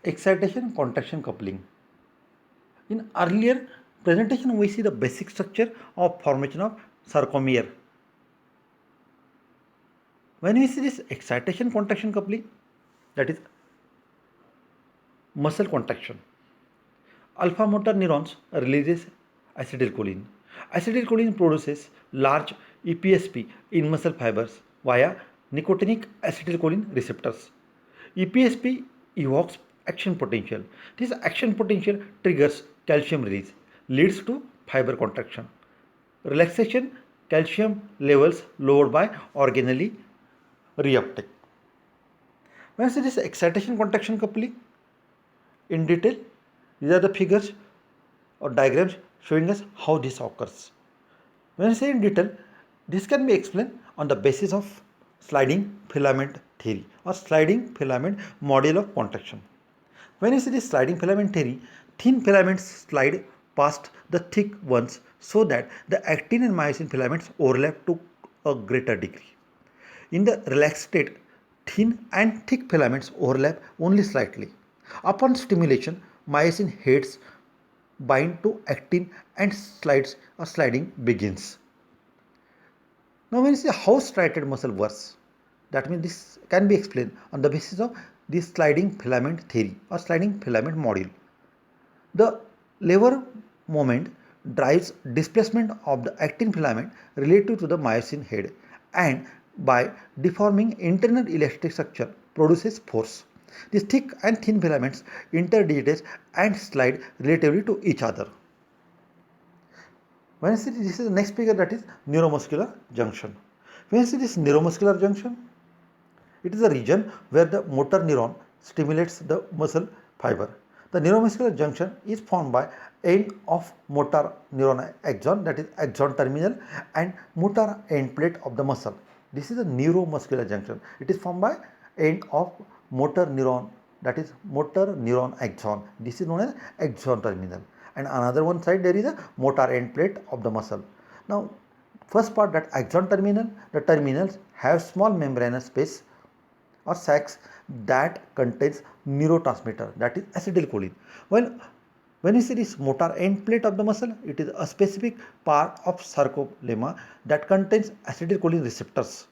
excitation contraction coupling. In earlier presentation, we see the basic structure of formation of sarcomere. When we see this excitation contraction coupling, that is muscle contraction, alpha motor neurons releases acetylcholine. Acetylcholine produces large EPSP in muscle fibers via nicotinic acetylcholine receptors. EPSP evokes action potential. This action potential triggers calcium release, leads to fiber contraction. Relaxation, calcium levels lowered by organelle reuptake. When I say this excitation contraction coupling in detail, these are the figures or diagrams showing us how this occurs. When I say in detail, this can be explained on the basis of sliding filament theory or sliding filament model of contraction. When you see this sliding filament theory, thin filaments slide past the thick ones so that the actin and myosin filaments overlap to a greater degree. In the relaxed state, thin and thick filaments overlap only slightly. Upon stimulation, myosin heads bind to actin and sliding begins. Now when you see how striated muscle works, that means this can be explained on the basis of this sliding filament theory or sliding filament module. The lever moment drives displacement of the actin filament relative to the myosin head and by deforming internal elastic structure produces force. These thick and thin filaments interdigitate and slide relatively to each other. When you see this is the next figure, that is neuromuscular junction. When you see this neuromuscular junction, it is a region where the motor neuron stimulates the muscle fiber. The neuromuscular junction is formed by end of motor neuron axon, that is axon terminal, and motor end plate of the muscle. This is a neuromuscular junction. It is formed by end of motor neuron, that is motor neuron axon. This is known as axon terminal. And another one side there is a motor end plate of the muscle. Now first part, that axon terminal, the terminals have small membranous space or sacs that contains neurotransmitter, that is acetylcholine. When you see this motor end plate of the muscle, it is a specific part of sarcolemma that contains acetylcholine receptors.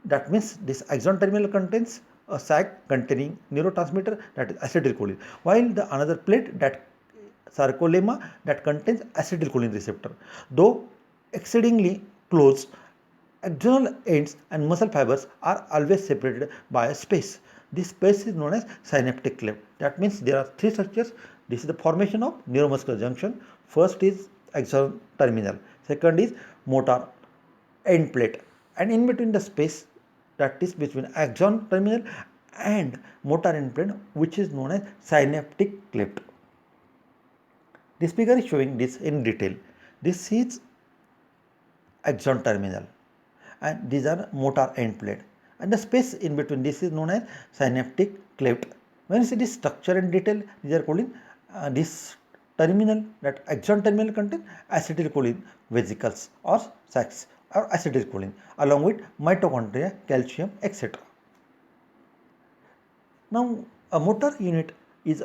That means this axon terminal contains a sac containing neurotransmitter, that is acetylcholine, while the another plate, that sarcolemma, that contains acetylcholine receptor. Though exceedingly close, axonal ends and muscle fibers are always separated by a space. This space is known as synaptic cleft. That means there are three structures. This is the formation of neuromuscular junction. First is axon terminal, second is motor end plate, and in between the space, that is between axon terminal and motor end plate, which is known as synaptic cleft. This figure is showing this in detail. This is axon terminal and these are motor end plate, and the space in between this is known as synaptic cleft. When you see this structure in detail, these are called in this terminal, that axon terminal contains acetylcholine vesicles or sacs or acetylcholine along with mitochondria, calcium, etc. Now a motor unit is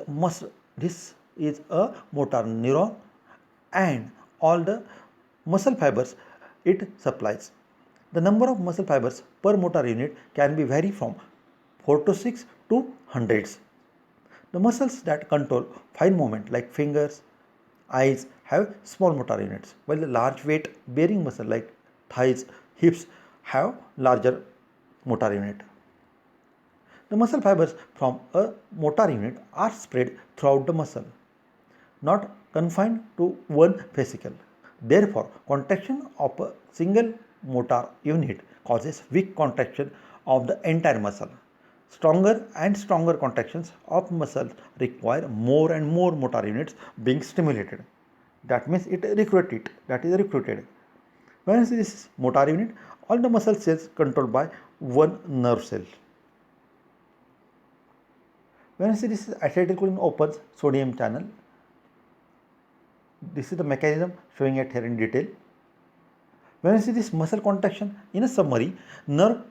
this is a motor neuron and all the muscle fibers it supplies. The number of muscle fibers per motor unit can be vary from 4 to 6 to hundreds. The muscles that control fine movement like fingers, eyes have small motor units, while the large weight bearing muscle like thighs, hips have larger motor unit. The muscle fibers from a motor unit are spread throughout the muscle, not confined to one fascicle. Therefore, contraction of a single motor unit causes weak contraction of the entire muscle. Stronger and stronger contractions of muscle require more and more motor units being stimulated. That means it recruited. That is recruited. When this is motor unit, all the muscle cells controlled by one nerve cell. When you see this acetylcholine opens sodium channel, this is the mechanism showing it here in detail. When you see this muscle contraction, in a summary, nerve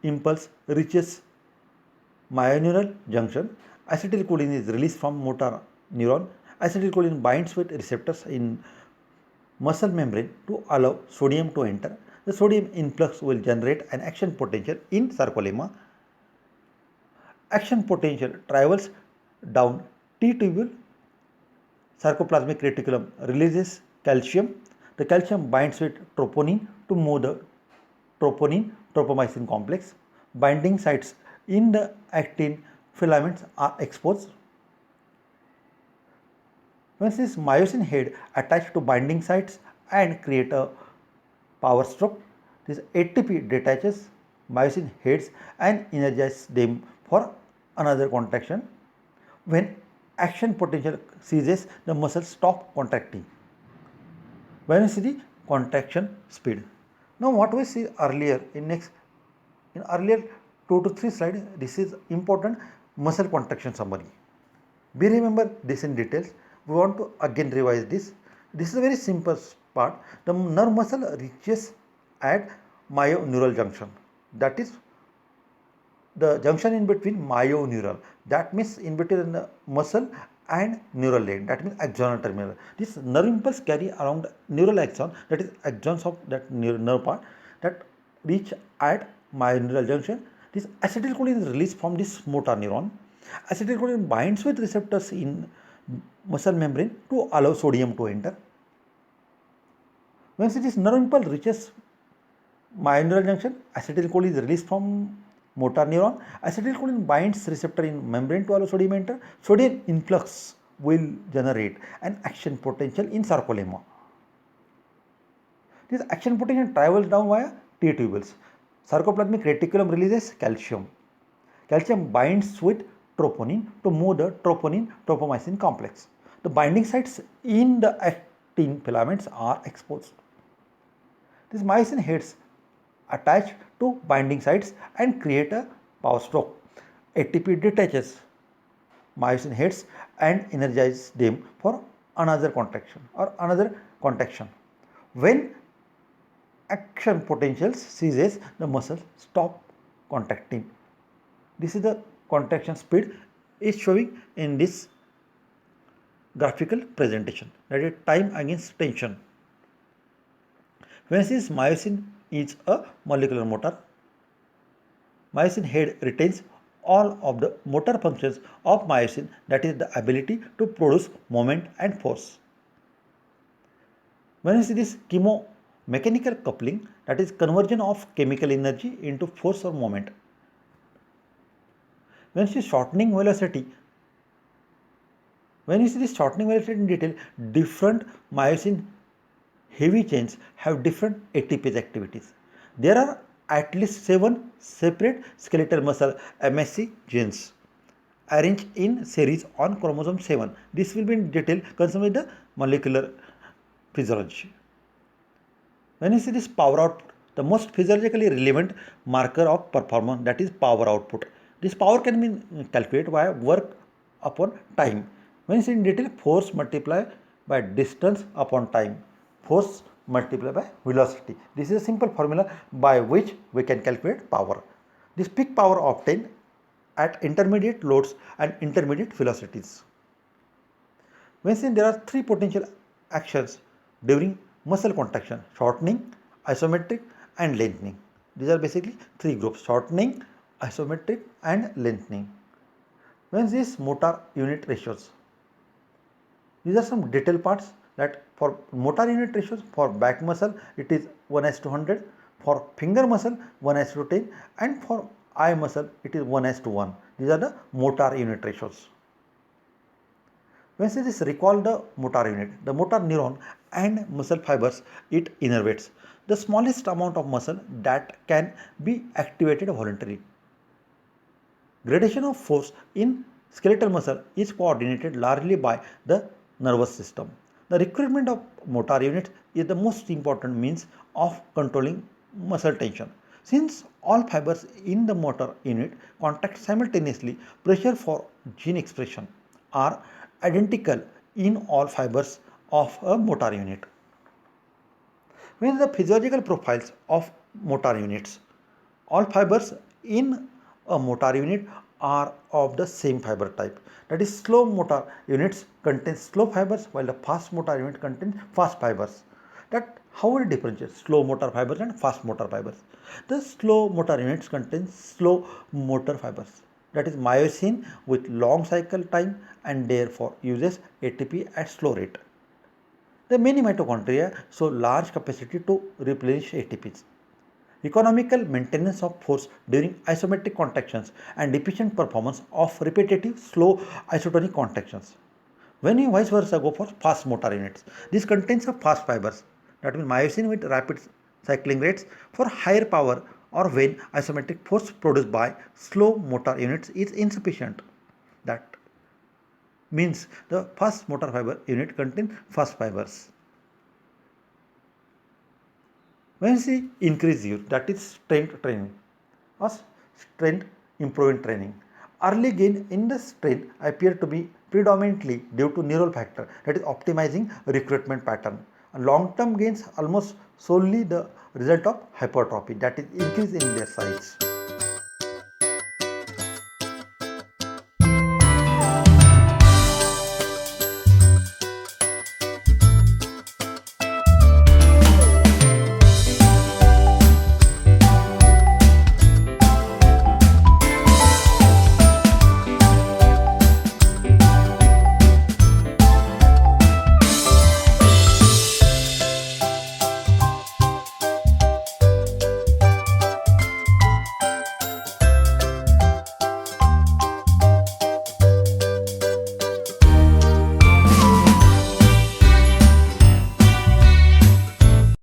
impulse reaches myoneural junction Acetylcholine is released from motor neuron. Acetylcholine binds with receptors in muscle membrane to allow sodium to enter. The sodium influx will generate an action potential in sarcolemma. Action potential travels down T tubule. Sarcoplasmic reticulum releases calcium. The calcium binds with troponin to move the troponin tropomyosin complex. Binding sites in the actin filaments are exposed. When this myosin head attach to binding sites and create a power stroke, this ATP detaches myosin heads and energizes them for another contraction. When action potential ceases, the muscles stop contracting. When we see the contraction speed. Now what we see earlier in earlier 2 to 3 slides, this is important muscle contraction summary. We remember this in details. We want to again revise this. This is a very simple part. The nerve muscle reaches at myoneural junction. That is the junction in between myoneural. That means in between the muscle and neural end. That means axonal terminal. This nerve impulse carry around the neural axon. That is axons of that nerve part that reach at myoneural junction. This acetylcholine is released from this motor neuron. Acetylcholine binds with receptors in muscle membrane to allow sodium to enter. When this nerve impulse reaches myoneural junction, acetylcholine is released from motor neuron. Acetylcholine binds receptor in membrane to allow sodium enter. Sodium influx will generate an action potential in sarcolemma. This action potential travels down via T tubules. Sarcoplasmic reticulum releases calcium. Calcium binds with troponin to move the troponin tropomyosin complex. The binding sites in the actin filaments are exposed. These myosin heads attach to binding sites and create a power stroke. ATP detaches myosin heads and energizes them for another contraction or another contraction. When action potential ceases, the muscles stop contracting. This is the contraction speed is showing in this graphical presentation, that is time against tension. When this myosin is a molecular motor, myosin head retains all of the motor functions of myosin, that is the ability to produce moment and force. When you see this chemomechanical coupling, that is conversion of chemical energy into force or moment. When you see shortening velocity, when you see this shortening velocity in detail, different myosin heavy chains have different ATPase activities. There are at least 7 separate skeletal muscle MSC genes arranged in series on chromosome 7. This will be in detail concerned with the molecular physiology. When you see this power output, the most physiologically relevant marker of performance, that is power output. This power can be calculated via work upon time. When you see in detail, force multiplied by distance upon time. Force multiplied by velocity. This is a simple formula by which we can calculate power. This peak power obtained at intermediate loads and intermediate velocities. When seen, there are 3 potential actions during muscle contraction: shortening, isometric and lengthening. These are basically 3 groups: shortening, isometric and lengthening. When these motor unit ratios, these are some detailed parts that for motor unit ratios, for back muscle it is 1:100, for finger muscle 1:10 and for eye muscle it is 1:1. These are the motor unit ratios. When say this, recall the motor unit, the motor neuron and muscle fibers it innervates the smallest amount of muscle that can be activated voluntarily. Gradation of force in skeletal muscle is coordinated largely by the nervous system. The recruitment of motor units is the most important means of controlling muscle tension. Since all fibers in the motor unit contract simultaneously, pressure for gene expression are identical in all fibers of a motor unit. When the physiological profiles of motor units, all fibers in a motor unit are of the same fiber type. That is, slow motor units contain slow fibers while the fast motor unit contains fast fibers. That how will differentiate slow motor fibers and fast motor fibers? The slow motor units contain slow motor fibers. That is myosin with long cycle time and therefore uses ATP at slow rate. The many mitochondria show large capacity to replenish ATPs. Economical maintenance of force during isometric contractions and efficient performance of repetitive slow isotonic contractions. When you vice versa go for fast motor units, this contains of fast fibers, that means myosin with rapid cycling rates for higher power or when isometric force produced by slow motor units is insufficient. That means the fast motor fiber unit contains fast fibers. When we increase use, that is strength training or strength improvement training. Early gain in the strength appear to be predominantly due to neural factor, that is optimizing recruitment pattern. Long-term gains almost solely the result of hypertrophy, that is increase in their size.